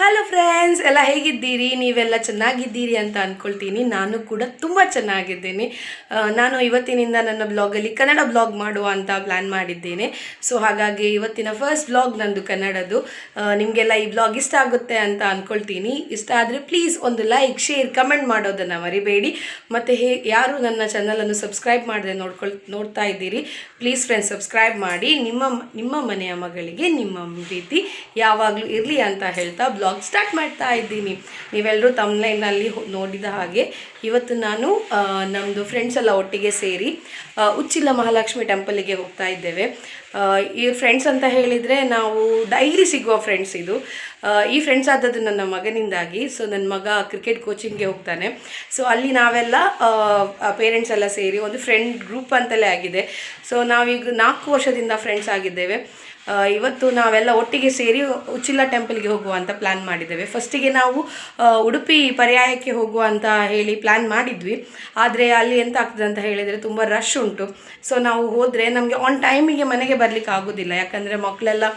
Hello friends, ಎಲ್ಲ ಹೇಗಿದ್ದೀರಿ? ನೀವೆಲ್ಲ ಚೆನ್ನಾಗಿದ್ದೀರಿ ಅಂತ ಅಂದ್ಕೊಳ್ತೀನಿ. ನಾನು ಕೂಡ ತುಂಬ ಚೆನ್ನಾಗಿದ್ದೀನಿ. ನಾನು ಇವತ್ತಿನಿಂದ ನನ್ನ ಬ್ಲಾಗಲ್ಲಿ ಕನ್ನಡ ಬ್ಲಾಗ್ ಮಾಡುವ ಅಂತ ಪ್ಲ್ಯಾನ್ ಮಾಡಿದ್ದೇನೆ. ಸೊ ಹಾಗಾಗಿ ಇವತ್ತಿನ ಫಸ್ಟ್ ಬ್ಲಾಗ್ ನಂದು ಕನ್ನಡದು. ನಿಮಗೆಲ್ಲ ಈ ಬ್ಲಾಗ್ ಇಷ್ಟ ಆಗುತ್ತೆ ಅಂತ ಅಂದ್ಕೊಳ್ತೀನಿ. ಇಷ್ಟ ಆದರೆ ಪ್ಲೀಸ್ ಒಂದು ಲೈಕ್, ಶೇರ್, ಕಮೆಂಟ್ ಮಾಡೋದನ್ನು ಮರಿಬೇಡಿ. ಮತ್ತು ಯಾರು ನನ್ನ ಚಾನಲನ್ನು ಸಬ್ಸ್ಕ್ರೈಬ್ ಮಾಡದೆ ನೋಡ್ತಾ ಇದ್ದೀರಿ, ಪ್ಲೀಸ್ ಫ್ರೆಂಡ್ಸ್ ಸಬ್ಸ್ಕ್ರೈಬ್ ಮಾಡಿ. ನಿಮ್ಮ ಮನೆಯ ಮಗಳಿಗೆ ನಿಮ್ಮ ಪ್ರೀತಿ ಯಾವಾಗಲೂ ಇರಲಿ ಅಂತ ಹೇಳ್ತಾ ಬ್ಲಾಗ್ ಸ್ಟಾರ್ಟ್ ಮಾಡ್ತಾ ಇದ್ದೀನಿ. ನೀವೆಲ್ಲರೂ ತಮ್ಲೈನಲ್ಲಿ ನೋಡಿದ ಹಾಗೆ ಇವತ್ತು ನಾನು ನಮ್ಮದು ಫ್ರೆಂಡ್ಸ್ ಎಲ್ಲ ಒಟ್ಟಿಗೆ ಸೇರಿ ಉಚ್ಚಿಲ ಮಹಾಲಕ್ಷ್ಮಿ ಟೆಂಪಲಿಗೆ ಹೋಗ್ತಾ ಇದ್ದೇವೆ. ಈ ಫ್ರೆಂಡ್ಸ್ ಅಂತ ಹೇಳಿದರೆ ನಾವು ಡೈಲಿ ಸಿಗುವ ಫ್ರೆಂಡ್ಸ್. ಈ ಫ್ರೆಂಡ್ಸ್ ಆದದ್ದು ನನ್ನ ಮಗನಿಂದಾಗಿ. ಸೊ ನನ್ನ ಮಗ ಕ್ರಿಕೆಟ್ ಕೋಚಿಂಗ್ಗೆ ಹೋಗ್ತಾನೆ. ಸೊ ಅಲ್ಲಿ ನಾವೆಲ್ಲ ಪೇರೆಂಟ್ಸ್ ಎಲ್ಲ ಸೇರಿ ಒಂದು ಫ್ರೆಂಡ್ ಗ್ರೂಪ್ ಅಂತಲೇ ಆಗಿದೆ. ಸೊ ನಾವೀಗ 4 ವರ್ಷದಿಂದ ಫ್ರೆಂಡ್ಸ್ ಆಗಿದ್ದೇವೆ. ಇವತ್ತು ನಾವೆಲ್ಲ ಒಟ್ಟಿಗೆ ಸೇರಿ ಉಚ್ಚಿಲ ಟೆಂಪಲ್ಗೆ ಹೋಗುವ ಅಂತ ಪ್ಲ್ಯಾನ್ ಮಾಡಿದ್ದೇವೆ. ಫಸ್ಟಿಗೆ ನಾವು ಉಡುಪಿ ಪರ್ಯಾಯಕ್ಕೆ ಹೋಗುವ ಅಂತ ಹೇಳಿ ಪ್ಲ್ಯಾನ್ ಮಾಡಿದ್ವಿ. ಆದರೆ ಅಲ್ಲಿ ಎಂತ ಆಗ್ತದೆ ಅಂತ ಹೇಳಿದರೆ ತುಂಬ ರಶ್ ಉಂಟು. ಸೊ ನಾವು ಹೋದರೆ ನಮಗೆ ಆನ್ ಟೈಮಿಗೆ ಮನೆಗೆ ಬರಲಿಕ್ಕೆ ಆಗೋದಿಲ್ಲ. ಯಾಕಂದರೆ ಮಕ್ಕಳೆಲ್ಲ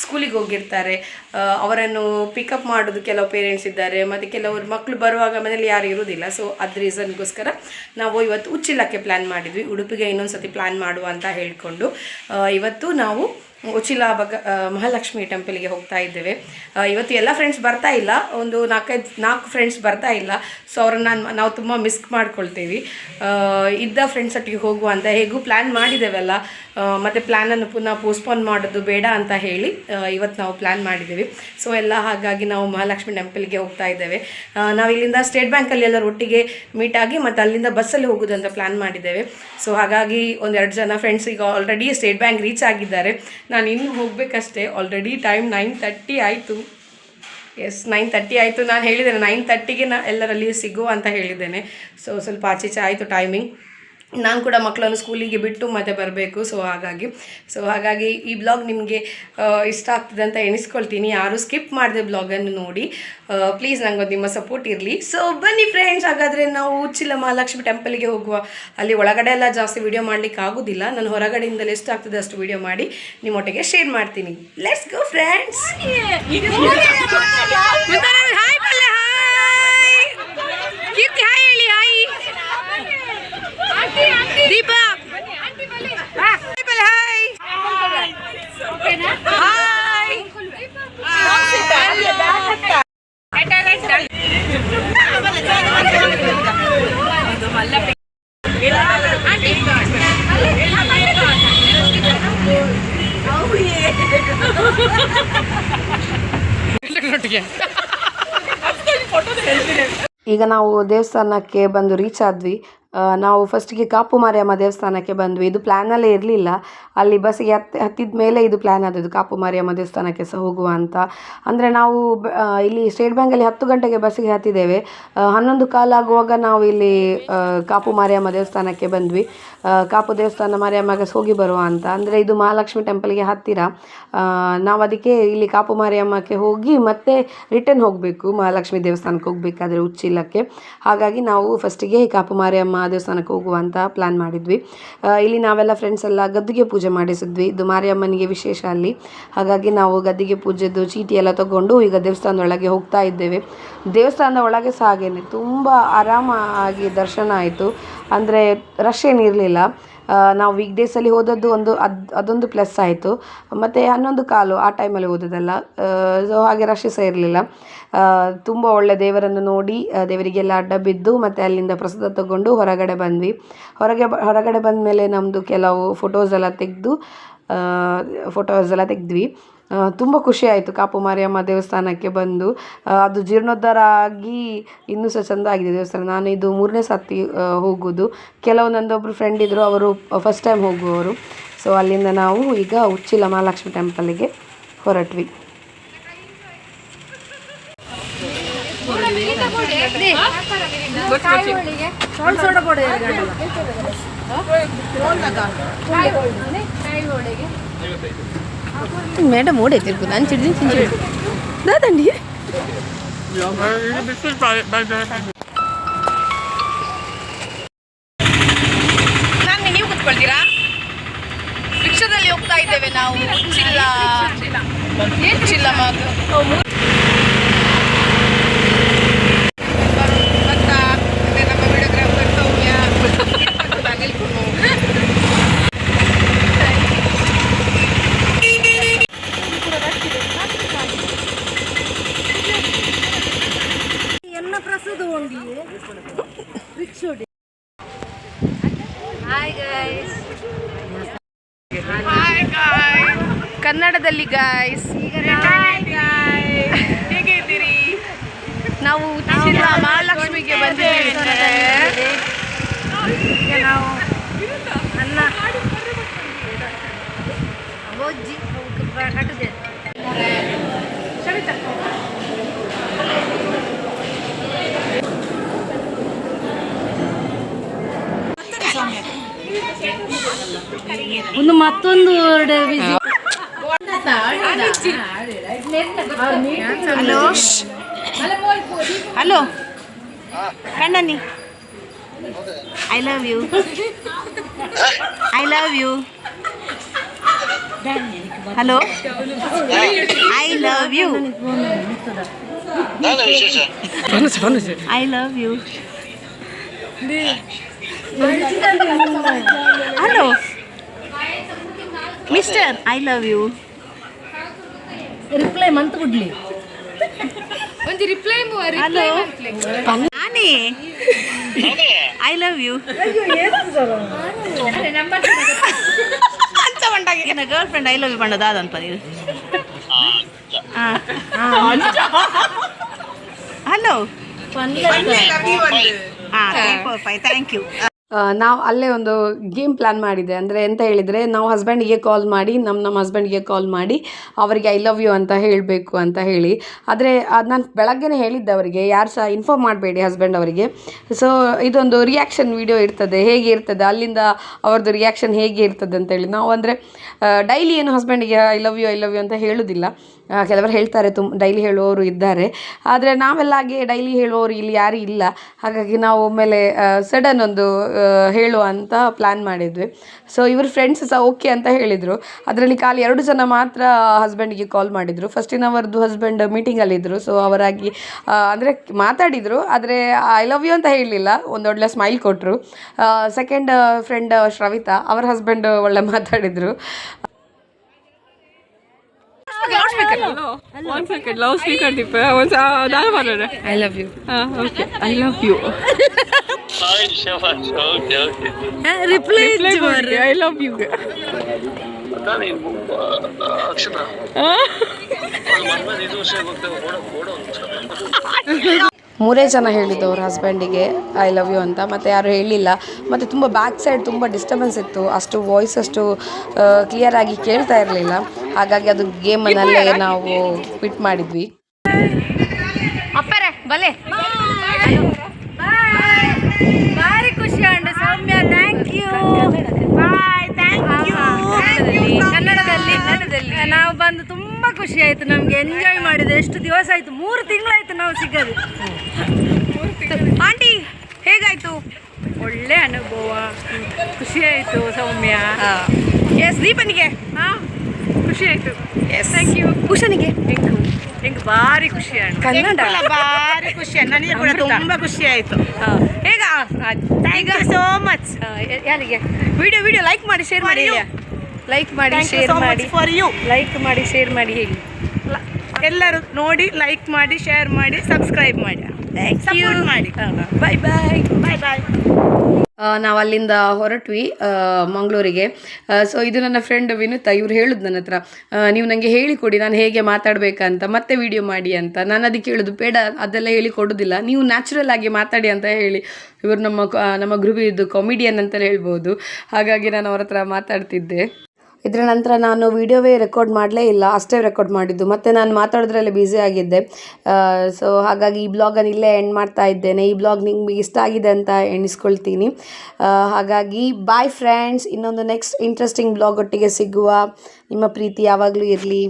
ಸ್ಕೂಲಿಗೆ ಹೋಗಿರ್ತಾರೆ. ಅವರನ್ನು ಪಿಕಪ್ ಮಾಡೋದು ಕೆಲವು ಪೇರೆಂಟ್ಸ್ ಇದ್ದಾರೆ, ಮತ್ತು ಕೆಲವರು ಮಕ್ಕಳು ಬರುವಾಗ ಮನೇಲಿ ಯಾರು ಇರೋದಿಲ್ಲ. ಸೊ ಅದು ರೀಸನ್ಗೋಸ್ಕರ ನಾವು ಇವತ್ತು ಉಚ್ಚಿಲಕ್ಕೆ ಪ್ಲ್ಯಾನ್ ಮಾಡಿದ್ವಿ. ಉಡುಪಿಗೆ ಇನ್ನೊಂದು ಸತಿ ಪ್ಲ್ಯಾನ್ ಮಾಡುವ ಅಂತ ಹೇಳಿಕೊಂಡು ಇವತ್ತು ನಾವು ಉಚ್ಚಿಲ ಮಹಾಲಕ್ಷ್ಮಿ ಟೆಂಪಲ್ಗೆ ಹೋಗ್ತಾ ಇದ್ದೇವೆ. ಇವತ್ತು ಎಲ್ಲ ಫ್ರೆಂಡ್ಸ್ ಬರ್ತಾ ಇಲ್ಲ, ಒಂದು 4 ಫ್ರೆಂಡ್ಸ್ ಬರ್ತಾ ಇಲ್ಲ. ಸೊ ಅವ್ರನ್ನ ನಾವು ತುಂಬ ಮಿಸ್ ಮಾಡ್ಕೊಳ್ತೀವಿ. ಇದ್ದ ಫ್ರೆಂಡ್ಸ್ ಒಟ್ಟಿಗೆ ಹೋಗುವ ಅಂತ ಹೇಗೂ ಪ್ಲ್ಯಾನ್ ಮಾಡಿದ್ದೇವಲ್ಲ, ಮತ್ತು ಪ್ಲ್ಯಾನನ್ನು ಪುನಃ ಪೋಸ್ಟ್ಪೋನ್ ಮಾಡೋದು ಬೇಡ ಅಂತ ಹೇಳಿ ಇವತ್ತು ನಾವು ಪ್ಲ್ಯಾನ್ ಮಾಡಿದ್ದೀವಿ. ಸೊ ಎಲ್ಲ ಹಾಗಾಗಿ ನಾವು ಮಹಾಲಕ್ಷ್ಮಿ ಟೆಂಪಲ್ಗೆ ಹೋಗ್ತಾ ಇದ್ದೇವೆ. ನಾವು ಇಲ್ಲಿಂದ ಸ್ಟೇಟ್ ಬ್ಯಾಂಕಲ್ಲಿ ಎಲ್ಲರೂ ಒಟ್ಟಿಗೆ ಮೀಟ್ ಆಗಿ ಮತ್ತು ಅಲ್ಲಿಂದ ಬಸ್ಸಲ್ಲಿ ಹೋಗೋದಂತ ಪ್ಲ್ಯಾನ್ ಮಾಡಿದ್ದೇವೆ. ಸೊ ಹಾಗಾಗಿ 1-2 ಜನ ಫ್ರೆಂಡ್ಸ್ ಈಗ ಆಲ್ರೆಡಿ ಸ್ಟೇಟ್ ಬ್ಯಾಂಕ್ ರೀಚ್ ಆಗಿದ್ದಾರೆ. ನಾನು ಇನ್ನೂ ಹೋಗಬೇಕಷ್ಟೇ. ಆಲ್ರೆಡಿ ಟೈಮ್ 9:30 ಆಯಿತು. 9:30 ಆಯಿತು. ನಾನು ಹೇಳಿದ್ದೇನೆ 9:30ಗೆ ಎಲ್ಲರಲ್ಲಿ ಸಿಗುವ ಅಂತ ಹೇಳಿದ್ದೇನೆ. ಸೊ ಸ್ವಲ್ಪ ಆಚೀಚೆ ಆಯಿತು ಟೈಮಿಂಗ್. ನಾನು ಕೂಡ ಮಕ್ಕಳನ್ನು ಸ್ಕೂಲಿಗೆ ಬಿಟ್ಟು ಮತ್ತೆ ಬರಬೇಕು. ಸೊ ಹಾಗಾಗಿ ಈ ಬ್ಲಾಗ್ ನಿಮಗೆ ಇಷ್ಟ ಆಗ್ತದೆ ಅಂತ ಎಣಿಸ್ಕೊಳ್ತೀನಿ. ಯಾರು ಸ್ಕಿಪ್ ಮಾಡಿದೆ ಬ್ಲಾಗನ್ನು ನೋಡಿ. ಪ್ಲೀಸ್ ನನಗೊಂದು ನಿಮ್ಮ ಸಪೋರ್ಟ್ ಇರಲಿ. ಸೊ ಬನ್ನಿ ಫ್ರೆಂಡ್ಸ್, ಹಾಗಾದರೆ ನಾವು ಉಚ್ಚಿಲ ಮಹಾಲಕ್ಷ್ಮಿ ಟೆಂಪಲ್ಗೆ ಹೋಗುವ. ಅಲ್ಲಿ ಒಳಗಡೆ ಎಲ್ಲ ಜಾಸ್ತಿ ವಿಡಿಯೋ ಮಾಡಲಿಕ್ಕೆ ಆಗೋದಿಲ್ಲ. ನಾನು ಹೊರಗಡೆಯಿಂದಲೇ ಎಷ್ಟು ಆಗ್ತದೆ ಅಷ್ಟು ವಿಡಿಯೋ ಮಾಡಿ ನಿಮ್ಮೊಟ್ಟಿಗೆ ಶೇರ್ ಮಾಡ್ತೀನಿ. Let's go friends. Deepa hi. ಈಗ ನಾವು ದೇವಸ್ಥಾನಕ್ಕೆ ಬಂದು ರೀಚ್ ಆದ್ವಿ. ನಾವು ಫಸ್ಟಿಗೆ ಕಾಪು ಮಾರಿಯಮ್ಮ ದೇವಸ್ಥಾನಕ್ಕೆ ಬಂದ್ವಿ. ಇದು ಪ್ಲ್ಯಾನಲ್ಲೇ ಇರಲಿಲ್ಲ. ಅಲ್ಲಿ ಬಸ್ಸಿಗೆ ಹತ್ತಿದ ಮೇಲೆ ಇದು ಪ್ಲ್ಯಾನ್ ಆದದ್ದು, ಕಾಪು ಮಾರಿಯಮ್ಮ ದೇವಸ್ಥಾನಕ್ಕೆ ಸಹ ಹೋಗುವ ಅಂತ. ಅಂದರೆ ನಾವು ಇಲ್ಲಿ ಸ್ಟೇಟ್ ಬ್ಯಾಂಕಲ್ಲಿ 10 ಗಂಟೆಗೆ ಬಸ್ಸಿಗೆ ಹತ್ತಿದ್ದೇವೆ. 11 ಆಗುವಾಗ ನಾವು ಇಲ್ಲಿ ಕಾಪು ಮಾರಿಯಮ್ಮ ದೇವಸ್ಥಾನಕ್ಕೆ ಬಂದ್ವಿ. ಕಾಪು ದೇವಸ್ಥಾನ ಮಾರಿಯಮ್ಮಗೆ ಹೋಗಿ ಬರುವ ಅಂತ. ಅಂದರೆ ಇದು ಮಹಾಲಕ್ಷ್ಮಿ ಟೆಂಪಲ್ಗೆ ಹತ್ತಿರ. ನಾವು ಅದಕ್ಕೆ ಇಲ್ಲಿ ಕಾಪು ಮಾರಿಯಮ್ಮಕ್ಕೆ ಹೋಗಿ ಮತ್ತೆ ರಿಟರ್ನ್ ಹೋಗಬೇಕು ಮಹಾಲಕ್ಷ್ಮಿ ದೇವಸ್ಥಾನಕ್ಕೆ ಹೋಗಬೇಕಾದ್ರೆ ಉಚ್ಚಿಲಕ್ಕೆ. ಹಾಗಾಗಿ ನಾವು ಫಸ್ಟಿಗೆ ಕಾಪು ಮಾರಿಯಮ್ಮ ದೇವಸ್ಥಾನಕ್ಕೆ ಹೋಗುವ ಅಂತ ಪ್ಲ್ಯಾನ್ ಮಾಡಿದ್ವಿ. ಇಲ್ಲಿ ನಾವೆಲ್ಲ ಫ್ರೆಂಡ್ಸ್ ಎಲ್ಲ ಗದ್ದಿಗೆ ಪೂಜೆ ಮಾಡಿಸಿದ್ವಿ. ಇದು ಮಾರಿಯಮ್ಮನಿಗೆ ವಿಶೇಷ ಅಲ್ಲಿ. ಹಾಗಾಗಿ ನಾವು ಗದ್ದಿಗೆ ಪೂಜೆದು ಚೀಟಿ ಎಲ್ಲ ತಗೊಂಡು ಈಗ ದೇವಸ್ಥಾನದೊಳಗೆ ಹೋಗ್ತಾ ಇದ್ದೇವೆ. ದೇವಸ್ಥಾನದ ಒಳಗೆ ಸಹ ಹಾಗೇನೆ ತುಂಬ ಆರಾಮಾಗಿ ದರ್ಶನ ಆಯಿತು. ಅಂದರೆ ರಶ್ ಏನಿರಲಿಲ್ಲ. ನಾವು ವೀಕ್ ಡೇಸಲ್ಲಿ ಹೋದದ್ದು ಅದೊಂದು ಪ್ಲಸ್ ಆಯಿತು. ಮತ್ತು 11 ಆ ಟೈಮಲ್ಲಿ ಹೋದದಲ್ಲ. ಸೊ ಹಾಗೆ ರಶ್ ಸಹ ಇರಲಿಲ್ಲ. ತುಂಬ ಒಳ್ಳೆ ದೇವರನ್ನು ನೋಡಿ ದೇವರಿಗೆಲ್ಲ ಅಡ್ಡ ಬಿದ್ದು ಮತ್ತು ಅಲ್ಲಿಂದ ಪ್ರಸಾದ ತಗೊಂಡು ಹೊರಗಡೆ ಬಂದ್ವಿ. ಹೊರಗಡೆ ಬಂದ ಮೇಲೆ ನಮ್ಮದು ಕೆಲವು ಫೋಟೋಸ್ ಎಲ್ಲ ತೆಗೆದ್ವಿ. ತುಂಬ ಖುಷಿ ಆಯಿತು ಕಾಪು ಮಾರಿಯಮ್ಮ ದೇವಸ್ಥಾನಕ್ಕೆ ಬಂದು. ಅದು ಜೀರ್ಣೋದ್ಧಾರ ಆಗಿ ಇನ್ನೂ ಸಹ ಚೆಂದ ಆಗಿದೆ ದೇವಸ್ಥಾನ. ನಾನು ಇದು 3ನೇ ಸರ್ತಿ ಹೋಗೋದು. ಕೆಲವು ನಂದೊಬ್ಬರು ಫ್ರೆಂಡ್ ಇದ್ದರು, ಅವರು ಫಸ್ಟ್ ಟೈಮ್ ಹೋಗುವವರು. ಸೊ ಅಲ್ಲಿಂದ ನಾವು ಈಗ ಉಚ್ಚಿಲ ಮಹಾಲಕ್ಷ್ಮಿ ಟೆಂಪಲ್ಗೆ ಹೊರಟ್ವಿ. ಮೇಡಮ್ ಓಡೈತಿರ್ಕು ನಾನು ಚಿಡ್ದಿನಿ ದಾದಂಡಿ. ನಾನು ನೀವು ಕೂತ್ಕೊಳ್ತೀರಾ? ರಿಕ್ಷಾದಲ್ಲಿ ಹೋಗ್ತಾ ಇದ್ದೇವೆ ನಾವು. ಚಿಲ್ಲ ಕನ್ನಡದಲ್ಲಿ ಗಾಯ್ಸ್ ಹೇಗೆ ಇದ್ದೀರಿ? ನಾವು ಉಚ್ಚಿಲ ಮಹಾಲಕ್ಷ್ಮಿಗೆ ಬಂದಿದ್ದೇವೆ. ನಾವು ನನ್ನ ಓಜ್ಜಿ ಕಟ್ಟುತ್ತೆ. ಒಂದು ಮತ್ತೊಂದು ಹಲೋ ಹಲೋ ಕಣ್ಣನಿ I love you hello I love you I love you hello mister I love you reply ಮಂತ್ ಕೊಡ್ಲಿ ಒಂದು ರಿಪ್ಲೈ ಹಲೋ ನಾನೇ ಐ ಲವ್ ಯು ಏನ girl friend I love you ಮಾಡೋದು ಅದಂತ ನೀವು ಹಲೋ ಹಾಂ 345 ಥ್ಯಾಂಕ್ ಯು. ನಾವು ಅಲ್ಲೇ ಒಂದು ಗೇಮ್ ಪ್ಲ್ಯಾನ್ ಮಾಡಿದೆ. ಅಂದರೆ ಎಂತ ಹೇಳಿದರೆ, ನಾವು ಹಸ್ಬೆಂಡಿಗೆ ಕಾಲ್ ಮಾಡಿ ನಮ್ಮ ಹಸ್ಬೆಂಡಿಗೆ ಕಾಲ್ ಮಾಡಿ ಅವರಿಗೆ ಐ ಲವ್ ಯು ಅಂತ ಹೇಳಬೇಕು ಅಂತ ಹೇಳಿ. ಆದರೆ ಅದು ನಾನು ಬೆಳಗ್ಗೆನೇ ಹೇಳಿದ್ದೆ ಅವರಿಗೆ, ಯಾರು ಸಹ ಇನ್ಫಾರ್ಮ್ ಮಾಡಬೇಡಿ ಹಸ್ಬೆಂಡ್ ಅವರಿಗೆ. ಸೊ ಇದೊಂದು ರಿಯಾಕ್ಷನ್ ವಿಡಿಯೋ ಇರ್ತದೆ, ಹೇಗೆ ಇರ್ತದೆ ಅಲ್ಲಿಂದ ಅವ್ರದ್ದು ರಿಯಾಕ್ಷನ್ ಹೇಗೆ ಇರ್ತದೆ ಅಂತೇಳಿ. ನಾವು ಅಂದರೆ ಡೈಲಿ ಏನು ಹಸ್ಬೆಂಡಿಗೆ ಐ ಲವ್ ಯು ಅಂತ ಹೇಳೋದಿಲ್ಲ. ಕೆಲವರು ಹೇಳ್ತಾರೆ, ಡೈಲಿ ಹೇಳುವವರು ಇದ್ದಾರೆ. ಆದರೆ ನಾವೆಲ್ಲ ಹಾಗೆ ಡೈಲಿ ಹೇಳುವವರು ಇಲ್ಲಿ ಯಾರೂ ಇಲ್ಲ. ಹಾಗಾಗಿ ನಾವು ಒಮ್ಮೆಲೆ ಸಡನ್ ಒಂದು ಹೇಳುವ ಅಂತ ಪ್ಲ್ಯಾನ್ ಮಾಡಿದ್ವಿ. ಸೊ ಇವ್ರ ಫ್ರೆಂಡ್ಸ್ ಸಹ ಓಕೆ ಅಂತ ಹೇಳಿದರು. ಅದರಲ್ಲಿ ಖಾಲಿ 2 ಜನ ಮಾತ್ರ ಹಸ್ಬೆಂಡಿಗೆ ಕಾಲ್ ಮಾಡಿದರು. ಫಸ್ಟಿನವರದ್ದು ಹಸ್ಬೆಂಡ್ ಮೀಟಿಂಗಲ್ಲಿದ್ದರು. ಸೊ ಅವರಾಗಿ ಅಂದರೆ ಮಾತಾಡಿದರು, ಆದರೆ ಐ ಲವ್ ಯು ಅಂತ ಹೇಳಲಿಲ್ಲ, ಒಂದೊಳ್ಳೆ ಸ್ಮೈಲ್ ಕೊಟ್ಟರು. ಸೆಕೆಂಡ್ ಫ್ರೆಂಡ್ ಶ್ರವಿತಾ, ಅವರ ಹಸ್ಬೆಂಡ್ ಒಳ್ಳೆ ಮಾತಾಡಿದರು. One second, loudspeaker tippe. Där var det. I love you. Okay. I love you. Reply I love you. ಮೂರೇ ಜನ ಹೇಳಿದ್ದು ಅವ್ರ ಹಸ್ಬೆಂಡಿಗೆ ಐ ಲವ್ ಯು ಅಂತ, ಮತ್ತು ಯಾರು ಹೇಳಿಲ್ಲ. ಮತ್ತು ತುಂಬ ಬ್ಯಾಕ್ ಸೈಡ್ ತುಂಬ ಡಿಸ್ಟರ್ಬೆನ್ಸ್ ಇತ್ತು, ಅಷ್ಟು ವಾಯ್ಸ್ ಅಷ್ಟು ಕ್ಲಿಯರಾಗಿ ಕೇಳ್ತಾ ಇರಲಿಲ್ಲ. ಹಾಗಾಗಿ ಅದು ಗೇಮನ್ನಲ್ಲೇ ನಾವು ಕ್ವಿಟ್ ಮಾಡಿದ್ವಿ. ಅಪ್ಪರೇ ಬಲೆ ಭಾರಿ ಖುಷಿ ಉಂಟು Soumya. Thank you. Bye. Thank you. ಕನ್ನಡದಲ್ಲಿ ನಾವು ಬಂದು ತುಂಬ ಖುಷಿ ಆಯಿತು. ನಮಗೆ ಎಂಜಾಯ್ ಮಾಡಿದೆ. ಎಷ್ಟು ದಿವಸ ಆಯಿತು, 3 ತಿಂಗಳಾಯಿತು ನಾವು ಸಿಗೋದು. ಆಂಟಿ ಹೇಗಾಯಿತು? ಒಳ್ಳೆ ಅನುಭವ, ಖುಷಿ ಆಯಿತು ಸೌಮ್ಯ. ಎಸ್ ದೀಪನಿಗೆ ಖುಷಿ ಆಯಿತು. Yes thank you. ಕುಶನಿಗೆ ಹೆಂಗೆ ಭಾರಿ ಖುಷಿ ಆಯ್ತು. ಕನ್ನಡ ಭಾರಿ ಖುಷಿ. ನನಗೆ ಕೂಡ ತುಂಬ ಖುಷಿ ಆಯಿತು. ಹೇಗ? Thank you so much. ಯಾರಿಗೆ? ವಿಡಿಯೋ ಲೈಕ್ ಮಾಡಿ ಶೇರ್ ಮಾಡಿ. ಲೈಕ್ ಮಾಡಿ ಶೇರ್ ಮಾಡಿ. For you. ಲೈಕ್ ಮಾಡಿ ಶೇರ್ ಮಾಡಿ ಹೇಳಿ. ಎಲ್ಲರೂ ನೋಡಿ, ಲೈಕ್ ಮಾಡಿ, ಶೇರ್ ಮಾಡಿ, ಸಬ್ಸ್ಕ್ರೈಬ್ ಮಾಡಿ, ಸಪೋರ್ಟ್ ಮಾಡಿ. ಬಾಯ್ ಬಾಯ್. ಬಾಯ್ ಬಾಯ್. ನಾವು ಅಲ್ಲಿಂದ ಹೊರಟ್ವಿ ಮಂಗಳೂರಿಗೆ. ಸೊ ಇದು ನನ್ನ ಫ್ರೆಂಡ್ ವಿನುತಾ. ಇವ್ರು ಹೇಳುದು ನನ್ನ ಹತ್ರ, ನೀವು ನನಗೆ ಹೇಳಿಕೊಡಿ ನಾನು ಹೇಗೆ ಮಾತಾಡಬೇಕಂತ, ಮತ್ತೆ ವಿಡಿಯೋ ಮಾಡಿ ಅಂತ. ನಾನು ಅದಕ್ಕೆ ಹೇಳೋದು, ಬೇಡ ಅದೆಲ್ಲ ಹೇಳಿ ಕೊಡೋದಿಲ್ಲ, ನೀವು ನ್ಯಾಚುರಲ್ ಆಗಿ ಮಾತಾಡಿ ಅಂತ ಹೇಳಿ. ಇವರು ನಮ್ಮ ಗ್ರೂಪಿದ್ದು ಕಾಮಿಡಿಯನ್ ಅಂತಲೇ ಹೇಳ್ಬೋದು. ಹಾಗಾಗಿ ನಾನು ಅವ್ರ ಹತ್ರ ಮಾತಾಡ್ತಿದ್ದೆ. ಇದರ ನಂತರ ನಾನು ವಿಡಿಯೋವೇ ರೆಕಾರ್ಡ್ ಮಾಡಲೇ ಇಲ್ಲ, ಅಷ್ಟೇ ರೆಕಾರ್ಡ್ ಮಾಡಿದ್ದು. ಮತ್ತು ನಾನು ಮಾತಾಡೋದ್ರಲ್ಲೇ ಬ್ಯುಸಿ ಆಗಿದ್ದೆ. ಸೊ ಹಾಗಾಗಿ ಈ ಬ್ಲಾಗನ್ನು ಇಲ್ಲೇ ಎಂಡ್ ಮಾಡ್ತಾ ಇದ್ದೇನೆ. ಈ ಬ್ಲಾಗ್ ನಿಮಗೆ ಇಷ್ಟ ಆಗಿದೆ ಅಂತ ಎಣಿಸ್ಕೊಳ್ತೀನಿ. ಹಾಗಾಗಿ ಬಾಯ್ ಫ್ರೆಂಡ್ಸ್. ಇನ್ನೊಂದು ನೆಕ್ಸ್ಟ್ ಇಂಟ್ರೆಸ್ಟಿಂಗ್ ಬ್ಲಾಗ್ ಒಟ್ಟಿಗೆ ಸಿಗುವ. ನಿಮ್ಮ ಪ್ರೀತಿ ಯಾವಾಗಲೂ ಇರಲಿ.